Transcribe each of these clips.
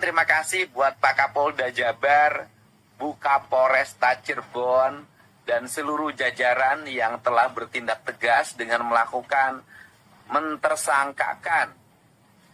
terima kasih buat Pak Kapolda Jabar, Bu Kapolresta Cirebon, dan seluruh jajaran yang telah bertindak tegas dengan melakukan mentersangkakan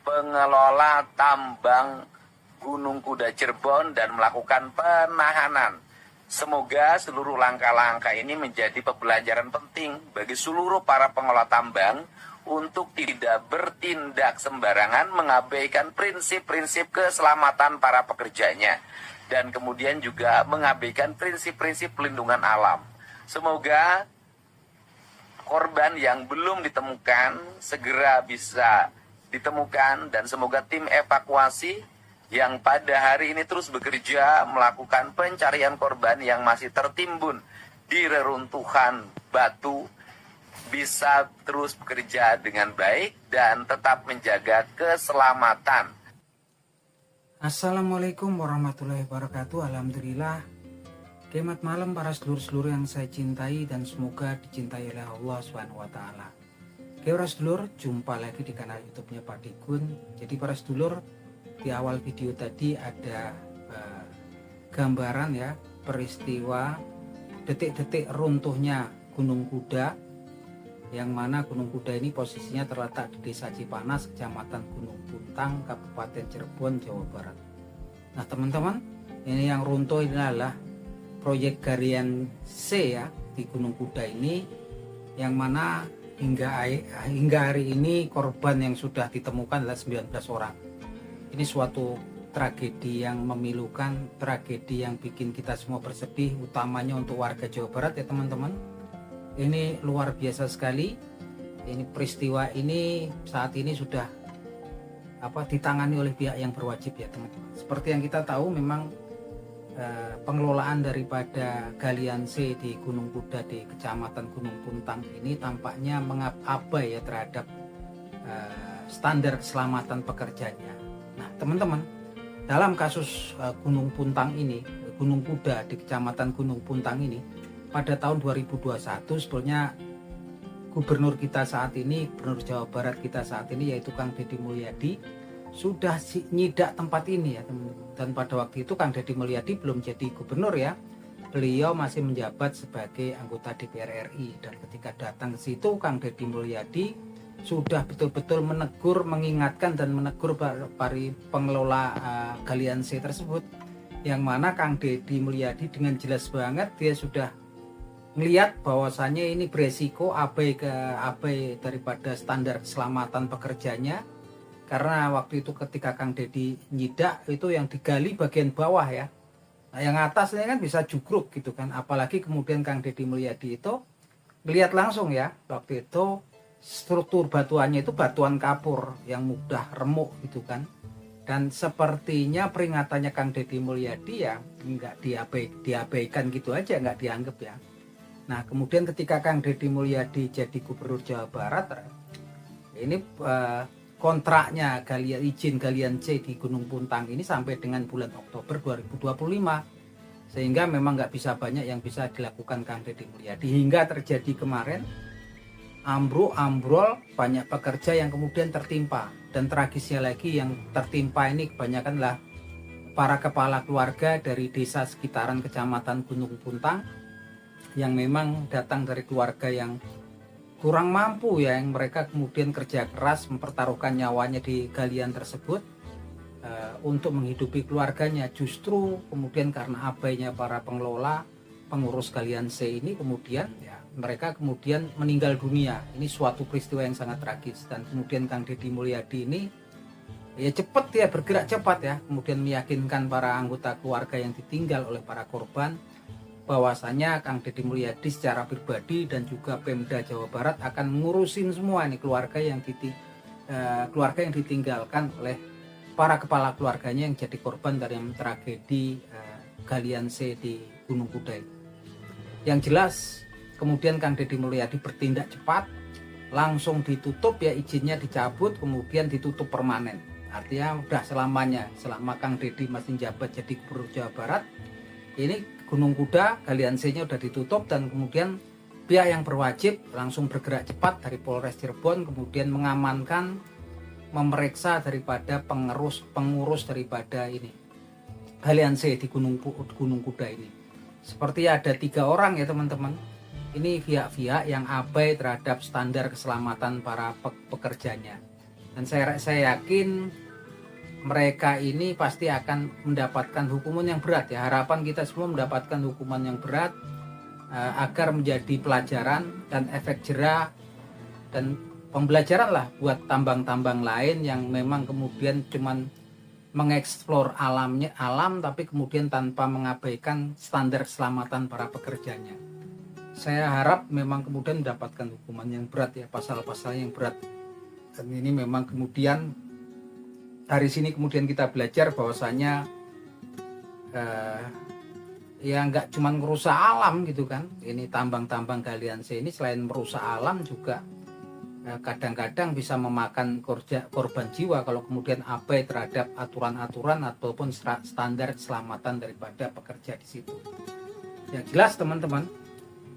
pengelola tambang Gunung Kuda Cirebon dan melakukan penahanan. Semoga seluruh langkah-langkah ini menjadi pembelajaran penting bagi seluruh para pengelola tambang untuk tidak bertindak sembarangan, mengabaikan prinsip-prinsip keselamatan para pekerjanya, dan kemudian juga mengabaikan prinsip-prinsip pelindungan alam. Semoga korban yang belum ditemukan segera bisa ditemukan, dan semoga tim evakuasi yang pada hari ini terus bekerja melakukan pencarian korban yang masih tertimbun di reruntuhan batu bisa terus bekerja dengan baik dan tetap menjaga keselamatan. Assalamualaikum warahmatullahi wabarakatuh. Alhamdulillah. Selamat malam para sedulur-sedulur yang saya cintai dan semoga dicintai oleh Allah SWT. Oke para sedulur, jumpa lagi di kanal YouTube-nya Pak Digun. Jadi para sedulur, di awal video tadi ada gambaran ya peristiwa detik-detik runtuhnya Gunung Kuda, yang mana Gunung Kuda ini posisinya terletak di Desa Cipanas, Kecamatan Gunung Puntang, Kabupaten Cirebon, Jawa Barat. Nah teman-teman, ini yang runtuh ini adalah proyek Galian C ya di Gunung Kuda ini, yang mana hingga hari ini korban yang sudah ditemukan adalah 19 orang. Ini suatu tragedi yang memilukan, tragedi yang bikin kita semua bersedih, utamanya untuk warga Jawa Barat ya teman-teman. Ini luar biasa sekali. Ini peristiwa ini saat ini sudah ditangani oleh pihak yang berwajib ya teman-teman. Seperti yang kita tahu, memang pengelolaan daripada Galian C di Gunung Kuda di Kecamatan Gunung Puntang ini tampaknya abai ya terhadap standar keselamatan pekerjanya. Nah teman-teman, dalam kasus Gunung Puntang ini, Gunung Kuda di Kecamatan Gunung Puntang ini, pada tahun 2021 sebetulnya gubernur kita saat ini, gubernur Jawa Barat kita saat ini yaitu Kang Deddy Mulyadi sudah nyidak tempat ini ya teman-teman. Dan pada waktu itu Kang Deddy Mulyadi belum jadi gubernur ya, beliau masih menjabat sebagai anggota DPR RI. Dan ketika datang ke situ, Kang Deddy Mulyadi sudah betul-betul menegur, mengingatkan dan menegur para pengelola Galian C tersebut, yang mana Kang Deddy Mulyadi dengan jelas banget dia sudah melihat bahwasannya ini beresiko abai daripada standar keselamatan pekerjanya. Karena waktu itu ketika Kang Deddy nyidak itu yang digali bagian bawah ya, nah, yang atasnya kan bisa jugruk gitu kan. Apalagi kemudian Kang Deddy Mulyadi itu melihat langsung ya, waktu itu struktur batuannya itu batuan kapur yang mudah remuk gitu kan. Dan sepertinya peringatannya Kang Deddy Mulyadi ya nggak diabaikan gitu aja, nggak dianggap ya. Nah kemudian ketika Kang Deddy Mulyadi jadi gubernur Jawa Barat, ini kontraknya izin Galian C di Gunung Puntang ini sampai dengan bulan Oktober 2025, sehingga memang nggak bisa banyak yang bisa dilakukan Kang Deddy Mulyadi, hingga terjadi kemarin ambrol banyak pekerja yang kemudian tertimpa. Dan tragisnya lagi, yang tertimpa ini kebanyakan lah para kepala keluarga dari desa sekitaran Kecamatan Gunung Puntang yang memang datang dari keluarga yang kurang mampu ya, yang mereka kemudian kerja keras mempertaruhkan nyawanya di galian tersebut untuk menghidupi keluarganya. Justru kemudian karena abainya para pengurus Galian C ini, kemudian ya mereka kemudian meninggal dunia. Ini suatu peristiwa yang sangat tragis. Dan kemudian Kang Deddy Mulyadi ini ya cepat ya, bergerak cepat ya, kemudian meyakinkan para anggota keluarga yang ditinggal oleh para korban bahwasanya Kang Deddy Mulyadi secara pribadi dan juga Pemda Jawa Barat akan ngurusin semua ini keluarga yang ditinggalkan oleh para kepala keluarganya yang jadi korban dari tragedi Galian C di Gunung Kuda. Yang jelas kemudian Kang Deddy Mulyadi bertindak cepat, langsung ditutup ya, izinnya dicabut, kemudian ditutup permanen. Artinya udah selamanya, selama Kang Deddy masih jabat jadi gubernur Jawa Barat, ini Gunung Kuda Galian C-nya udah ditutup. Dan kemudian pihak yang berwajib langsung bergerak cepat dari Polres Cirebon, kemudian mengamankan memeriksa daripada pengurus daripada ini Galian C di Gunung Kuda ini. Seperti ada 3 orang ya teman-teman. Ini pihak-pihak yang abai terhadap standar keselamatan para pekerjanya. Dan saya yakin mereka ini pasti akan mendapatkan hukuman yang berat ya. Harapan kita semua mendapatkan hukuman yang berat agar menjadi pelajaran dan efek jera dan pembelajaran lah buat tambang-tambang lain yang memang kemudian cuman mengeksplor alam tapi kemudian tanpa mengabaikan standar keselamatan para pekerjanya. Saya harap memang kemudian mendapatkan hukuman yang berat ya, pasal-pasal yang berat. Dan ini memang kemudian dari sini kemudian kita belajar bahwasanya ya nggak cuma merusak alam gitu kan. Ini tambang-tambang Galian C ini selain merusak alam juga kadang-kadang bisa memakan korban jiwa kalau kemudian abai terhadap aturan-aturan ataupun standar keselamatan daripada pekerja di situ. Yang jelas teman-teman,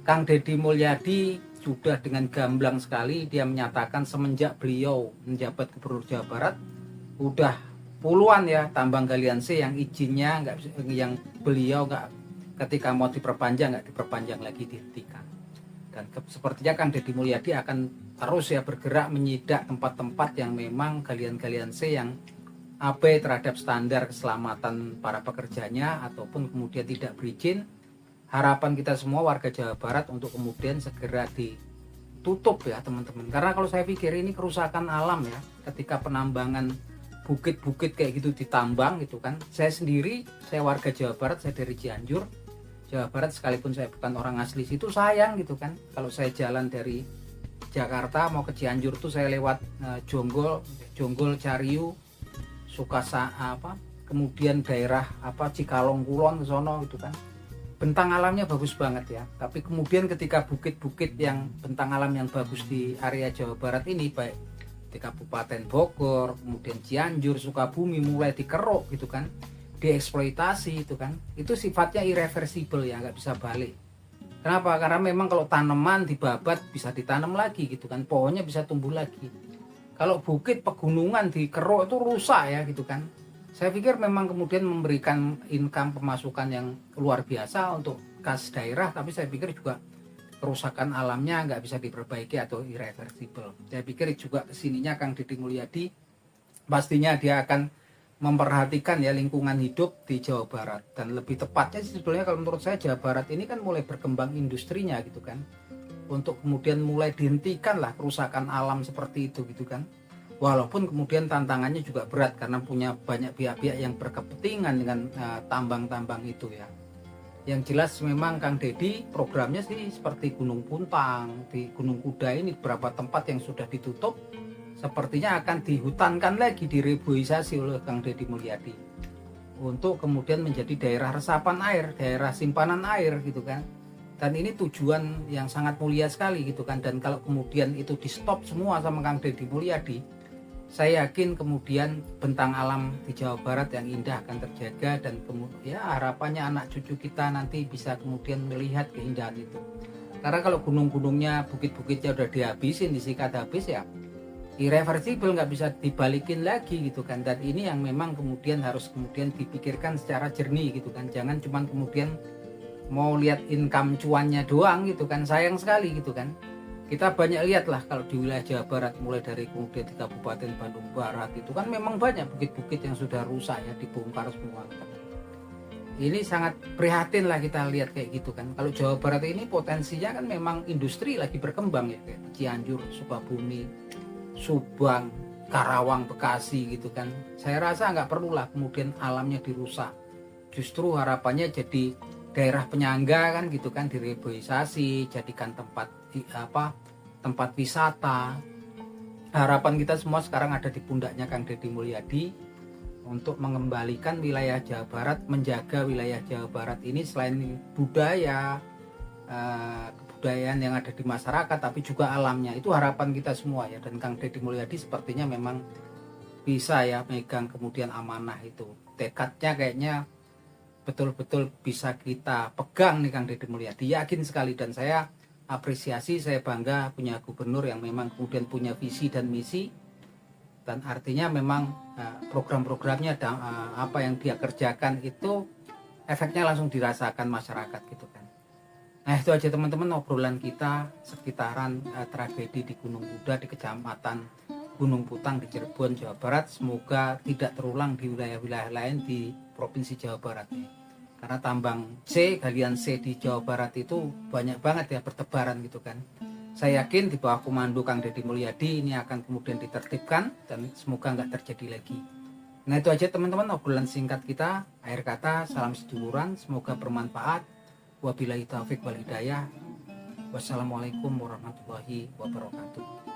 Kang Deddy Mulyadi sudah dengan gamblang sekali dia menyatakan semenjak beliau menjabat Gubernur Jawa Barat udah puluhan ya tambang Galian C yang izinnya yang beliau nggak ketika mau diperpanjang nggak diperpanjang lagi, dihentikan. Dan sepertinya Kang Deddy Mulyadi akan terus ya bergerak menyidak tempat-tempat yang memang Galian C yang abai terhadap standar keselamatan para pekerjanya ataupun kemudian tidak berizin. Harapan kita semua warga Jawa Barat untuk kemudian segera ditutup ya teman-teman. Karena kalau saya pikir ini kerusakan alam ya, ketika penambangan bukit-bukit kayak gitu ditambang gitu kan. Saya sendiri, saya warga Jawa Barat, saya dari Cianjur, Jawa Barat, sekalipun saya bukan orang asli situ, sayang gitu kan. Kalau saya jalan dari Jakarta mau ke Cianjur tuh saya lewat Jonggol, Cariu, Sukasa kemudian daerah Cikalong Kulon ke sono gitu kan. Bentang alamnya bagus banget ya. Tapi kemudian ketika bukit-bukit yang bentang alam yang bagus di area Jawa Barat ini baik di Kabupaten Bogor, kemudian Cianjur, Sukabumi mulai dikeruk gitu kan, dieksploitasi itu kan, itu sifatnya irreversible ya, nggak bisa balik. Kenapa? Karena memang kalau tanaman dibabat bisa ditanam lagi gitu kan, pohonnya bisa tumbuh lagi. Kalau bukit pegunungan dikeruk itu rusak ya gitu kan. Saya pikir memang kemudian memberikan income pemasukan yang luar biasa untuk kas daerah, tapi saya pikir juga kerusakan alamnya nggak bisa diperbaiki atau irreversible. Saya pikir juga kesininya Kang Deddy Mulyadi pastinya dia akan memperhatikan ya lingkungan hidup di Jawa Barat. Dan lebih tepatnya sebetulnya kalau menurut saya Jawa Barat ini kan mulai berkembang industrinya gitu kan, untuk kemudian mulai dihentikan lah kerusakan alam seperti itu gitu kan. Walaupun kemudian tantangannya juga berat karena punya banyak pihak-pihak yang berkepentingan dengan tambang-tambang itu ya. Yang jelas memang Kang Deddy programnya sih seperti Gunung Puntang, di Gunung Kuda ini beberapa tempat yang sudah ditutup sepertinya akan dihutankan lagi, direboisasi oleh Kang Deddy Mulyadi untuk kemudian menjadi daerah resapan air, daerah simpanan air gitu kan. Dan ini tujuan yang sangat mulia sekali gitu kan. Dan kalau kemudian itu di stop semua sama Kang Deddy Mulyadi, saya yakin kemudian bentang alam di Jawa Barat yang indah akan terjaga dan kemudian ya harapannya anak cucu kita nanti bisa kemudian melihat keindahan itu. Karena kalau gunung-gunungnya, bukit-bukitnya udah dihabisin, disikat habis ya irreversible, nggak bisa dibalikin lagi gitu kan. Dan ini yang memang kemudian harus kemudian dipikirkan secara jernih gitu kan. Jangan cuma kemudian mau lihat income cuannya doang gitu kan, sayang sekali gitu kan. Kita banyak lihat lah kalau di wilayah Jawa Barat mulai dari kemudian di Kabupaten Bandung Barat itu kan memang banyak bukit-bukit yang sudah rusak ya, dibongkar semua. Ini sangat prihatin lah kita lihat kayak gitu kan. Kalau Jawa Barat ini potensinya kan memang industri lagi berkembang ya, kayak Cianjur, Sukabumi, Subang, Karawang, Bekasi gitu kan. Saya rasa nggak perlulah kemudian alamnya dirusak. Justru harapannya jadi daerah penyangga kan gitu kan, direboisasi, jadikan tempat wisata. Harapan kita semua sekarang ada di pundaknya Kang Deddy Mulyadi untuk mengembalikan wilayah Jawa Barat, menjaga wilayah Jawa Barat ini selain budaya, kebudayaan yang ada di masyarakat, tapi juga alamnya. Itu harapan kita semua ya. Dan Kang Deddy Mulyadi sepertinya memang bisa ya megang kemudian amanah itu. Tekadnya kayaknya betul-betul bisa kita pegang nih Kang Deddy Mulyadi, yakin sekali. Dan saya apresiasi, saya bangga punya gubernur yang memang kemudian punya visi dan misi dan artinya memang program-programnya apa yang dia kerjakan itu efeknya langsung dirasakan masyarakat gitu kan. Nah itu aja teman-teman obrolan kita sekitaran tragedi di Gunung Kuda di Kecamatan Gunung Putang di Cirebon, Jawa Barat. Semoga tidak terulang di wilayah-wilayah lain di Provinsi Jawa Barat nih. Karena tambang C, galian C di Jawa Barat itu banyak banget ya bertebaran gitu kan. Saya yakin di bawah komando Kang Deddy Mulyadi ini akan kemudian ditertibkan dan semoga nggak terjadi lagi. Nah itu aja teman-teman obrolan singkat kita. Akhir kata, salam seduluran, semoga bermanfaat. Wabillahi taufiq wal hidayah. Wassalamualaikum warahmatullahi wabarakatuh.